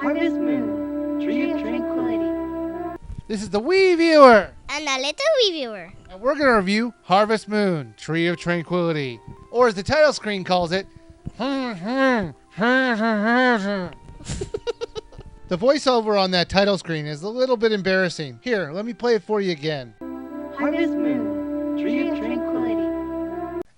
Harvest Moon, Tree of Tranquility. This is the Wiiviewer! And a little Wiiviewer. And we're going to review Harvest Moon, Tree of Tranquility. Or as the title screen calls it, the voiceover on that title screen is a little bit embarrassing. Here, let me play it for you again. Harvest Moon, Tree of Tranquility.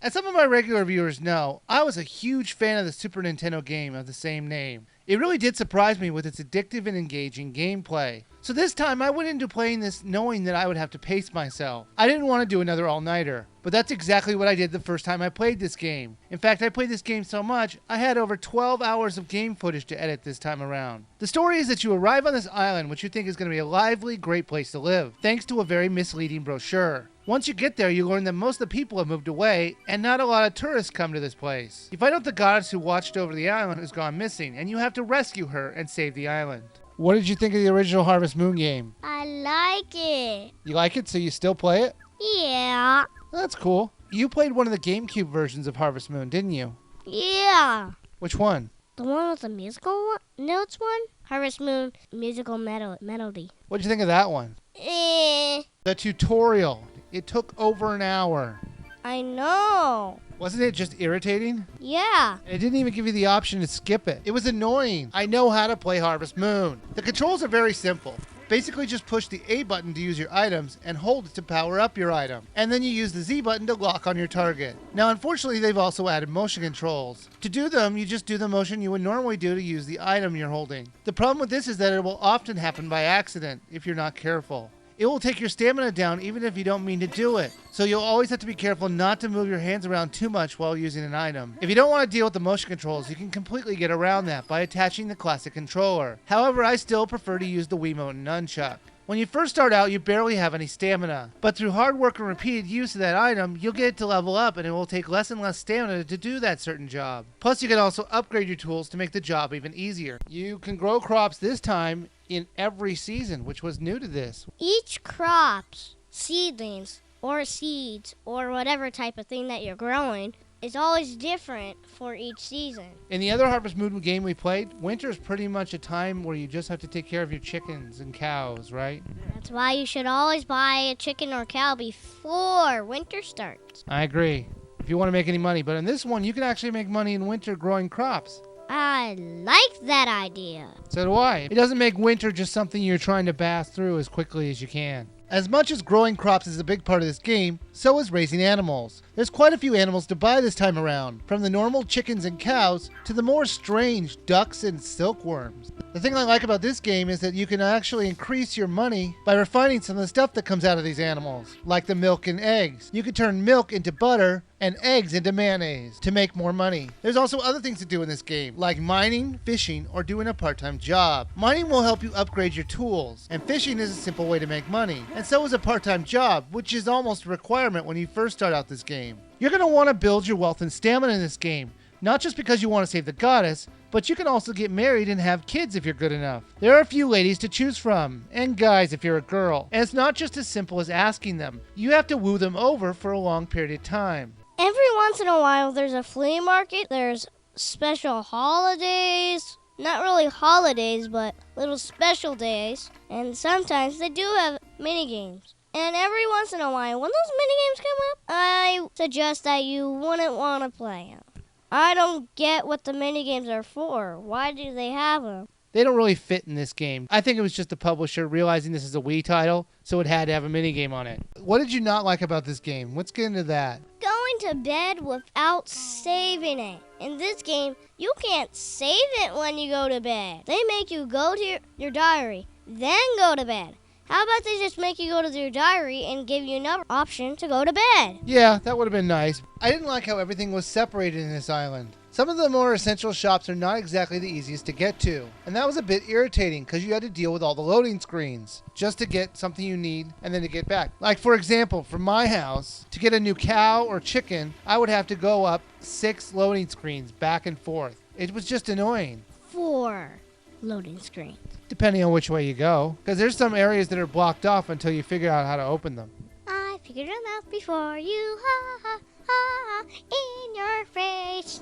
As some of my regular viewers know, I was a huge fan of the Super Nintendo game of the same name. It really did surprise me with its addictive and engaging gameplay. So this time I went into playing this knowing that I would have to pace myself. I didn't want to do another all-nighter, but that's exactly what I did the first time I played this game. In fact, I played this game so much, I had over 12 hours of game footage to edit this time around. The story is that you arrive on this island which you think is going to be a lively, great place to live, thanks to a very misleading brochure. Once you get there, you learn that most of the people have moved away, and not a lot of tourists come to this place. You find out the goddess who watched over the island has gone missing, and you have to rescue her and save the island. What did you think of the original Harvest Moon game? I like it. You like it, so you still play it? Yeah. That's cool. You played one of the GameCube versions of Harvest Moon, didn't you? Yeah. Which one? The one with the musical notes one? Harvest Moon musical melody. What did you think of that one? The tutorial. It took over an hour. I know. Wasn't it just irritating? Yeah. It didn't even give you the option to skip it. It was annoying. I know how to play Harvest Moon. The controls are very simple. Basically just push the A button to use your items and hold it to power up your item. And then you use the Z button to lock on your target. Now unfortunately they've also added motion controls. To do them, you just do the motion you would normally do to use the item you're holding. The problem with this is that it will often happen by accident if you're not careful. It will take your stamina down even if you don't mean to do it. So you'll always have to be careful not to move your hands around too much while using an item. If you don't want to deal with the motion controls, you can completely get around that by attaching the classic controller. However, I still prefer to use the Wiimote and Nunchuck. When you first start out, you barely have any stamina, but through hard work and repeated use of that item, you'll get it to level up and it will take less and less stamina to do that certain job. Plus, you can also upgrade your tools to make the job even easier. You can grow crops this time in every season, which was new to this. Each crops, seedlings, or seeds, or whatever type of thing that you're growing, is always different for each season. In the other Harvest Moon game we played, winter is pretty much a time where you just have to take care of your chickens and cows, right? That's why you should always buy a chicken or cow before winter starts. I agree. If you want to make any money. But in this one, you can actually make money in winter growing crops. I like that idea. So do I. It doesn't make winter just something you're trying to pass through as quickly as you can. As much as growing crops is a big part of this game, so is raising animals. There's quite a few animals to buy this time around, from the normal chickens and cows to the more strange ducks and silkworms. The thing I like about this game is that you can actually increase your money by refining some of the stuff that comes out of these animals, like the milk and eggs. You can turn milk into butter and eggs into mayonnaise to make more money. There's also other things to do in this game, like mining, fishing, or doing a part-time job. Mining will help you upgrade your tools, and fishing is a simple way to make money. And so is a part-time job, which is almost a requirement when you first start out this game. You're going to want to build your wealth and stamina in this game, not just because you want to save the goddess, but you can also get married and have kids if you're good enough. There are a few ladies to choose from, and guys if you're a girl. And it's not just as simple as asking them. You have to woo them over for a long period of time. Every once in a while, there's a flea market, there's special holidays, not really holidays, but little special days, and sometimes they do have mini-games. And every once in a while, when those mini-games come up, I suggest that you wouldn't want to play them. I don't get what the mini-games are for. Why do they have them? They don't really fit in this game. I think it was just the publisher realizing this is a Wii title, so it had to have a minigame on it. What did you not like about this game? Let's get into that. Going to bed without saving it. In this game, you can't save it when you go to bed. They make you go to your diary, then go to bed. How about they just make you go to your diary and give you another option to go to bed? Yeah, that would have been nice. I didn't like how everything was separated in this island. Some of the more essential shops are not exactly the easiest to get to, and that was a bit irritating because you had to deal with all the loading screens just to get something you need and then to get back. Like for example, from my house, to get a new cow or chicken, I would have to go up 6 loading screens back and forth. It was just annoying. 4 loading screens. Depending on which way you go, because there's some areas that are blocked off until you figure out how to open them. I figured it out before you, ha ha ha, in your face.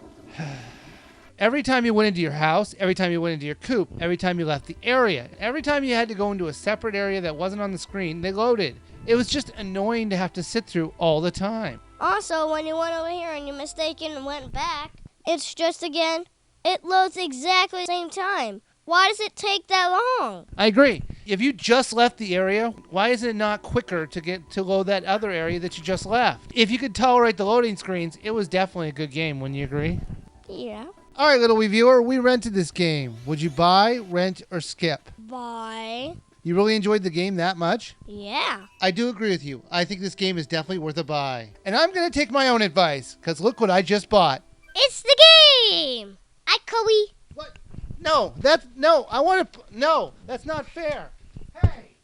Every time you went into your house, every time you went into your coop, every time you left the area, every time you had to go into a separate area that wasn't on the screen, they loaded. It was just annoying to have to sit through all the time. Also, when you went over here and you mistaken went back, it's just again, it loads exactly the same time. Why does it take that long? I agree. If you just left the area, why is it not quicker to get to load that other area that you just left? If you could tolerate the loading screens, it was definitely a good game. Wouldn't you agree? Yeah. All right, little Wiiviewer, we rented this game. Would you buy, rent, or skip? Buy. You really enjoyed the game that much? Yeah. I do agree with you. I think this game is definitely worth a buy. And I'm going to take my own advice, because look what I just bought. It's the game. Hi, Chloe. What? No, that's not fair.